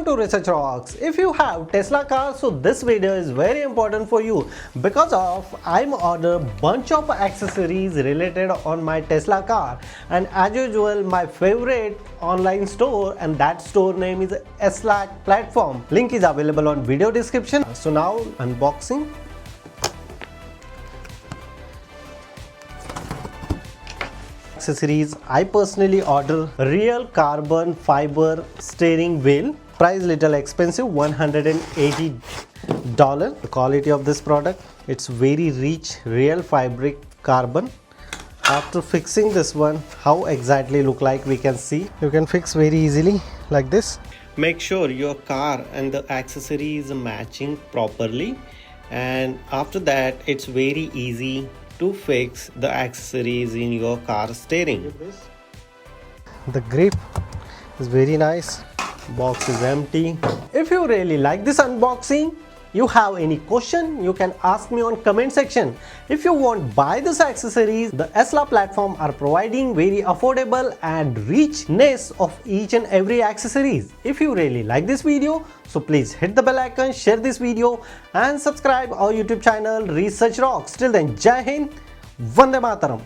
Welcome to Research Rocks. If you have Tesla car, so this video is very important for you because of I'm order bunch of accessories related on my Tesla car, and as usual my favorite online store, and that store name is Tesla platform. Link is available on video description. So now unboxing. Accessories, I personally order real carbon fiber steering wheel. Price little expensive, $180. The quality of this product, it's very rich real fabric carbon. After fixing this one, how exactly look like we can see. You can fix very easily like this. Make sure your car and the accessory is matching properly, and after that it's very easy to fix the accessories in your car steering. The grip is very nice. Box is empty. If you really like this unboxing, you have any question, you can ask me on comment section. If you want buy this accessories, the Tesla platform are providing very affordable and richness of each and every accessories. If you really like this video, so please hit the bell icon, share this video and subscribe our YouTube channel Research Rocks. Till then, Jai Hind, Vande Mataram.